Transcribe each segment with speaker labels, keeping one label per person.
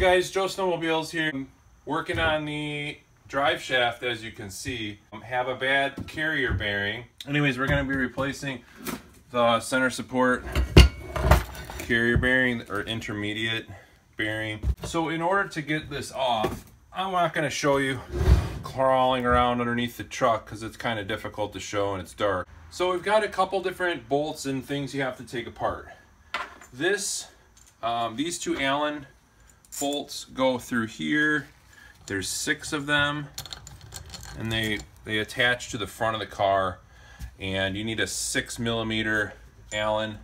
Speaker 1: guys, Joesnowmobiles here. I'm working on the drive shaft, as you can see. Have a bad carrier bearing. Anyways, we're going to be replacing the center support carrier bearing, or intermediate bearing. So in order to get this off, I'm not going to show you crawling around underneath the truck because it's kind of difficult to show and it's dark. So we've got a couple different bolts and things you have to take apart. These two Allen bolts go through here. There's 6 of them, and they attach to the front of the car, and you need a 6mm Allen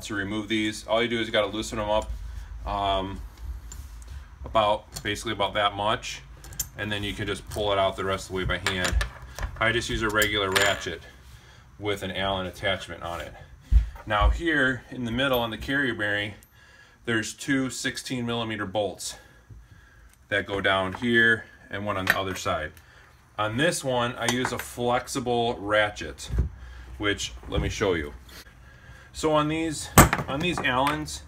Speaker 1: to remove these. All you do is you got to loosen them up basically about that much, and then you can just pull it out the rest of the way by hand. I just use a regular ratchet with an Allen attachment on it. Now here in the middle on the carrier bearing, there's 2 16mm bolts that go down here and one on the other side. On this one, I use a flexible ratchet, which let me show you. So on these Allens,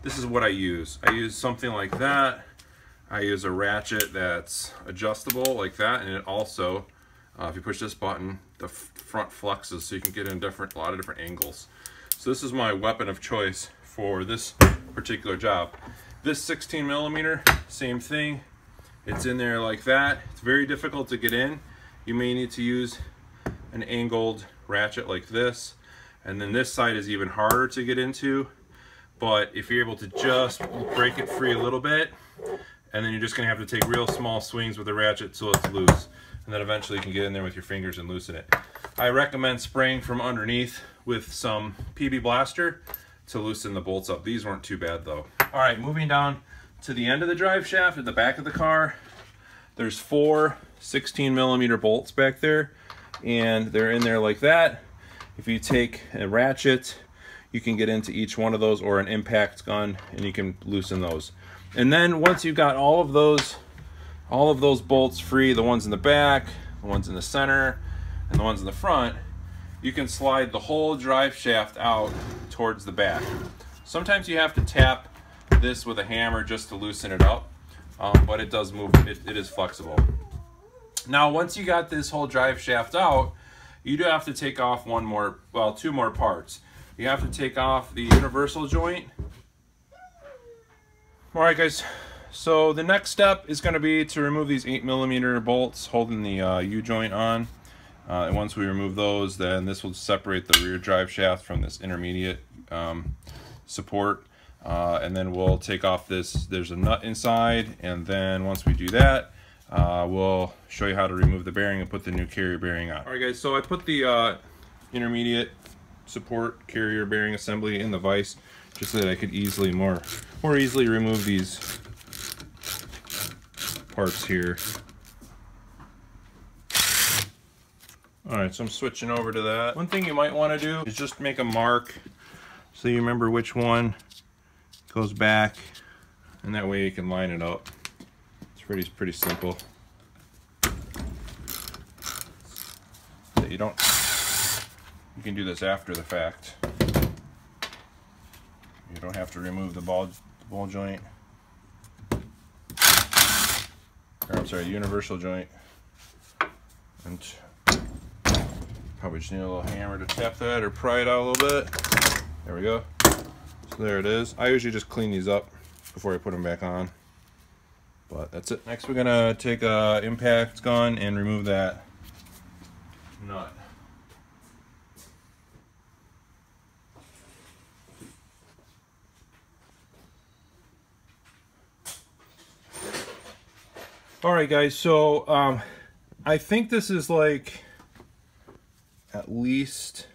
Speaker 1: this is what I use. I use something like that. I use a ratchet that's adjustable like that, and it also, if you push this button, the front flexes so you can get in a lot of different angles. So this is my weapon of choice for this particular job. This 16mm, same thing. It's in there like that. It's very difficult to get in. You may need to use an angled ratchet like this. And then this side is even harder to get into. But if you're able to just break it free a little bit, and then you're just gonna have to take real small swings with the ratchet till it's loose. And then eventually you can get in there with your fingers and loosen it. I recommend spraying from underneath with some PB Blaster to loosen the bolts up. These weren't too bad though. All right, moving down to the end of the drive shaft at the back of the car, there's 4 16mm bolts back there, and they're in there like that. If you take a ratchet, you can get into each one of those, or an impact gun, and you can loosen those. And then once you've got all of those bolts free, the ones in the back, the ones in the center, and the ones in the front, you can slide the whole drive shaft out towards the back. Sometimes you have to tap this with a hammer just to loosen it up, but it does move. It is flexible. Now once you got this whole drive shaft out, you do have to take off two more parts. You have to take off the universal joint. All right guys, so the next step is going to be to remove these 8mm bolts holding the U-joint on. And once we remove those, then this will separate the rear drive shaft from this intermediate support. And then we'll take off this, there's a nut inside, and then once we do that, we'll show you how to remove the bearing and put the new carrier bearing on. Alright guys, so I put the intermediate support carrier bearing assembly in the vise just so that I could more easily remove these parts here. Alright, so I'm switching over to that. One thing you might want to do is just make a mark so you remember which one goes back, and that way you can line it up. It's pretty simple. You can do this after the fact. You don't have to remove the ball joint. Or I'm sorry, universal joint. And probably just need a little hammer to tap that or pry it out a little bit. There we go. So there it is. I usually just clean these up before I put them back on. But that's it. Next we're gonna take a impact gun and remove that nut. Alright guys, so I think this is like at least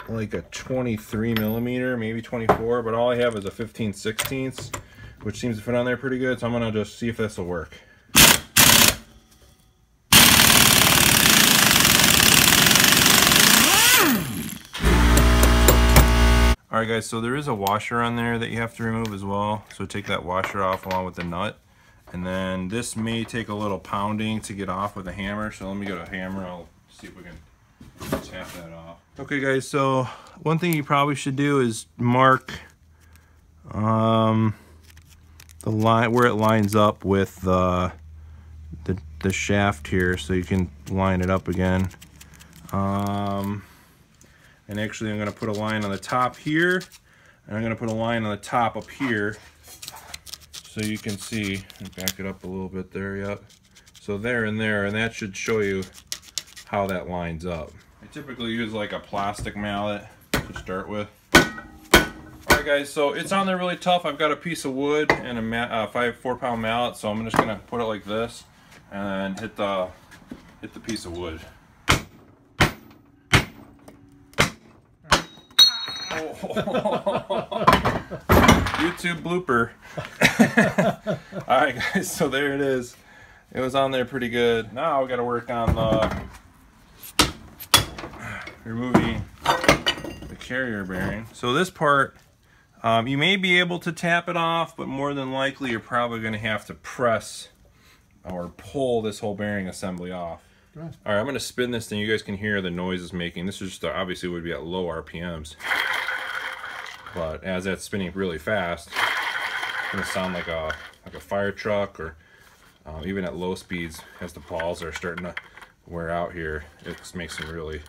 Speaker 1: like a 23mm, maybe 24, but all I have is a 15/16, which seems to fit on there pretty good, so I'm gonna just see if this will work. Alright guys, so there is a washer on there that you have to remove as well, so take that washer off along with the nut. And then this may take a little pounding to get off with a hammer, so let me get a hammer. I'll see if we can tap that off. Okay guys, so one thing you probably should do is mark line where it lines up with the shaft here, so you can line it up again. And actually I'm going to put a line on the top here, and I'm going to put a line on the top up here, so you can see. Back it up a little bit there. Yep. So there and there, and that should show you how that lines up. I typically use like a plastic mallet to start with. Alright guys, so it's on there really tough. I've got a piece of wood and a 4-pound mallet, so I'm just gonna put it like this and hit the piece of wood. YouTube blooper. Alright guys, so there it is. It was on there pretty good. Now we got to work on the removing the carrier bearing. So this part, you may be able to tap it off, but more than likely you're probably going to have to press or pull this whole bearing assembly off. Right. All right, I'm going to spin this thing. You guys can hear the noise it's making. This is just obviously would be at low RPMs, but as that's spinning really fast, it's going to sound like a fire truck, or even at low speeds, as the balls are starting to wear out here, it makes some really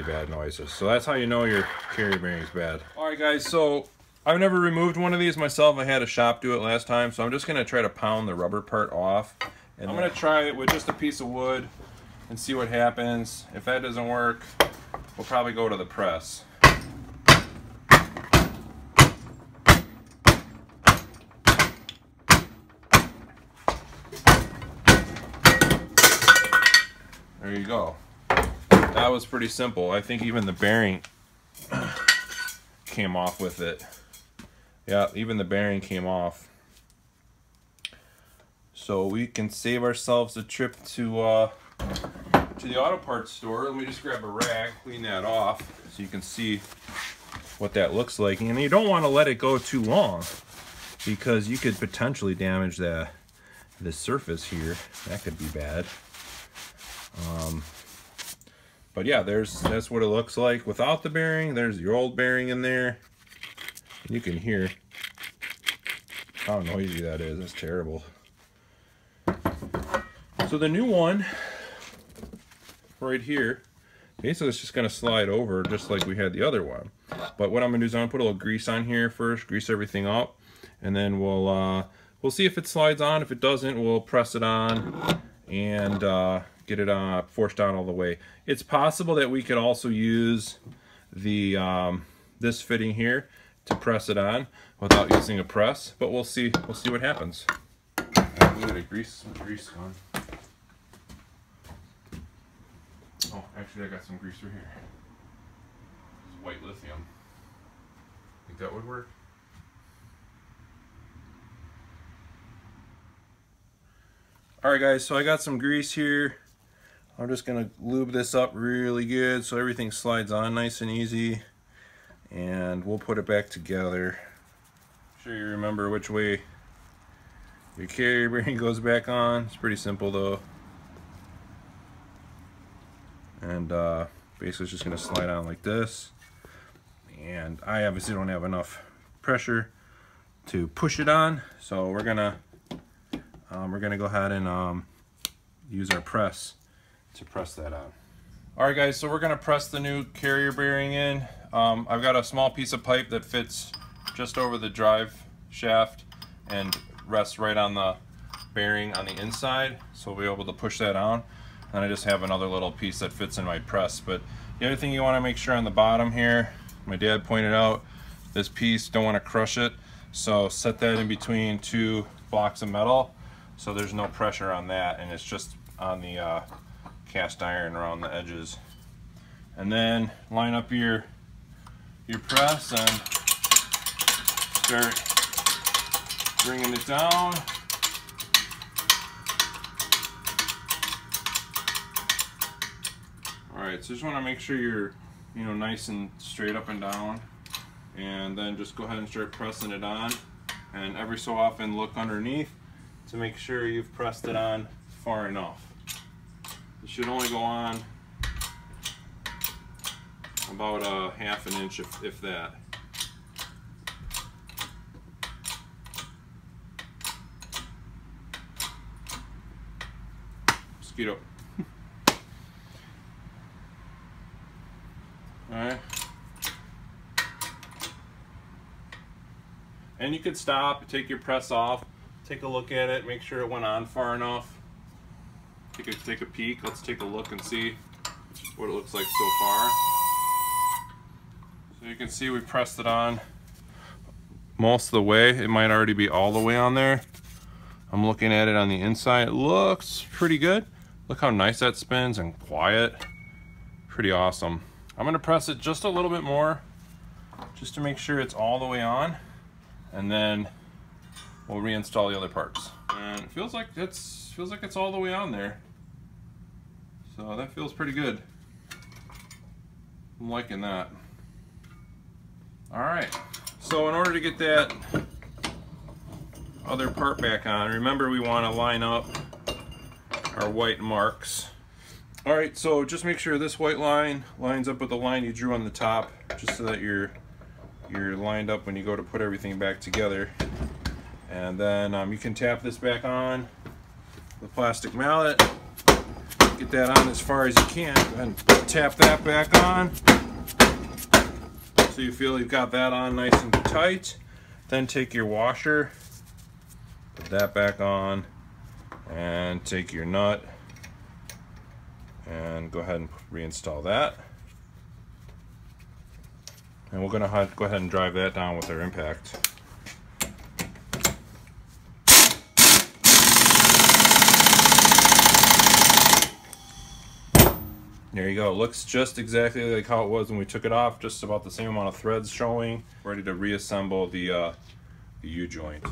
Speaker 1: bad noises. So that's how you know your carrier bearing's bad. Alright guys, so I've never removed one of these myself. I had a shop do it last time, so I'm just going to try to pound the rubber part off. And I'm going to try it with just a piece of wood and see what happens. If that doesn't work, we'll probably go to the press. There you go. That was pretty simple. I think even the bearing came off with it. Yeah, even the bearing came off. So we can save ourselves a trip to the auto parts store. Let me just grab a rag, clean that off, so you can see what that looks like. And you don't want to let it go too long, because you could potentially damage the surface here. That could be bad. But yeah, that's what it looks like without the bearing. There's your old bearing in there. You can hear how noisy that is. That's terrible. So the new one right here, basically it's just going to slide over just like we had the other one. But what I'm going to do is I'm going to put a little grease on here first, grease everything up, and then we'll see if it slides on. If it doesn't, we'll press it on and get it forced down all the way. It's possible that we could also use the this fitting here to press it on without using a press, but we'll see. We'll see what happens. We got some grease on. Oh, actually, I got some grease right here. It's white lithium. Think that would work? Alright guys, so I got some grease here. I'm just going to lube this up really good so everything slides on nice and easy. And we'll put it back together. I'm sure you remember which way your carrier bearing goes back on. It's pretty simple though. And basically it's just going to slide on like this. And I obviously don't have enough pressure to push it on, so we're gonna go ahead and use our press to press that on. Alright guys, so we're gonna press the new carrier bearing in. I've got a small piece of pipe that fits just over the drive shaft and rests right on the bearing on the inside, so we'll be able to push that on. And I just have another little piece that fits in my press. But the other thing you want to make sure on the bottom here, my dad pointed out, this piece, don't want to crush it, so set that in between two blocks of metal so there's no pressure on that, and it's just on the cast iron around the edges. And then line up your press and start bringing it down. Alright, so just want to make sure you're nice and straight up and down, and then just go ahead and start pressing it on, and every so often look underneath to make sure you've pressed it on far enough. It should only go on about a half an inch if that. Mosquito. Alright. And you could stop, take your press off, take a look at it, make sure it went on far enough. Take a peek. Let's take a look and see what it looks like so far. So you can see we pressed it on most of the way. It might already be all the way on there. I'm looking at it on the inside. It looks pretty good. Look how nice that spins and quiet. Pretty awesome. I'm gonna press it just a little bit more just to make sure it's all the way on, and then we'll reinstall the other parts. And it feels like it's all the way on there. So that feels pretty good. I'm liking that. Alright, so in order to get that other part back on, remember we want to line up our white marks. Alright, so just make sure this white line lines up with the line you drew on the top, just so that you're lined up when you go to put everything back together. And then you can tap this back on the plastic mallet. Get that on as far as you can, and tap that back on so you feel you've got that on nice and tight. Then take your washer, put that back on, and take your nut and go ahead and reinstall that. And we're going to go ahead and drive that down with our impact. There you go. It looks just exactly like how it was when we took it off. Just about the same amount of threads showing. Ready to reassemble the U-joint.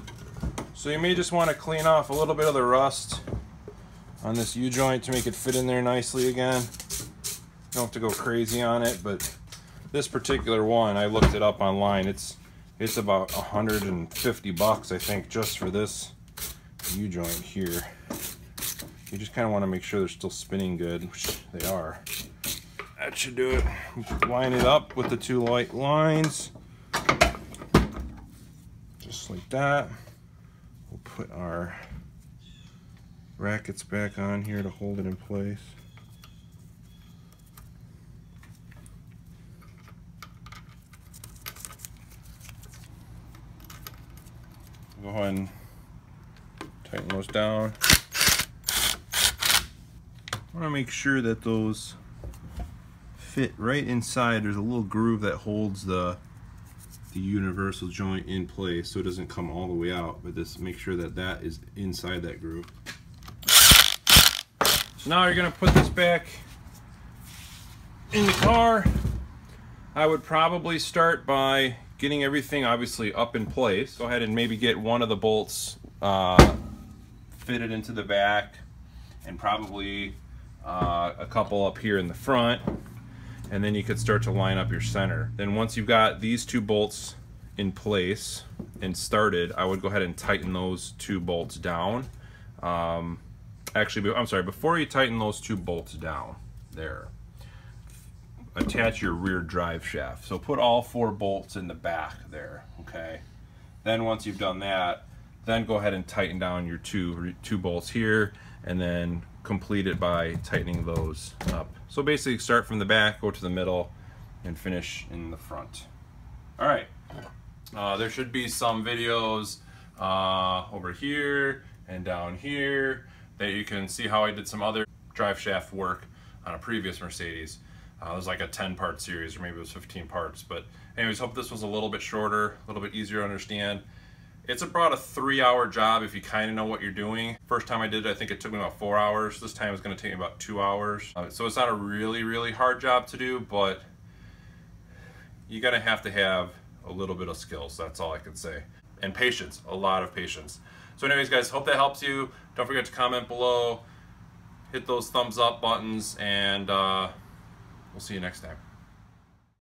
Speaker 1: So you may just want to clean off a little bit of the rust on this U-joint to make it fit in there nicely again. You don't have to go crazy on it, but this particular one, I looked it up online. It's about 150 bucks, I think, just for this U-joint here. You just kind of want to make sure they're still spinning good, which they are. That should do it. Line it up with the two light lines. Just like that. We'll put our brackets back on here to hold it in place. Go ahead and tighten those down. I want to make sure that those fit right inside. There's a little groove that holds the universal joint in place so it doesn't come all the way out, but just make sure that that is inside that groove. So now you're going to put this back in the car. I would probably start by getting everything obviously up in place. Go ahead and maybe get one of the bolts fitted into the back, and probably a couple up here in the front, and then you could start to line up your center. Then once you've got these two bolts in place and started, I would go ahead and tighten those two bolts down. Actually, I'm sorry, before you tighten those two bolts down there, attach your rear drive shaft. So put all 4 bolts in the back there, okay? Then once you've done that, then go ahead and tighten down your two bolts here, and then complete it by tightening those up. So basically start from the back, go to the middle, and finish in the front. All right, there should be some videos over here and down here that you can see how I did some other drive shaft work on a previous Mercedes. It was like a 10-part series, or maybe it was 15 parts. But anyways, hope this was a little bit shorter, a little bit easier to understand. It's about a 3-hour job if you kind of know what you're doing. First time I did it, I think it took me about 4 hours. This time it's going to take me about 2 hours. So it's not a really hard job to do, but you're going to have a little bit of skills. That's all I can say. And patience, a lot of patience. So anyways, guys, hope that helps you. Don't forget to comment below, hit those thumbs up buttons, and we'll see you next time.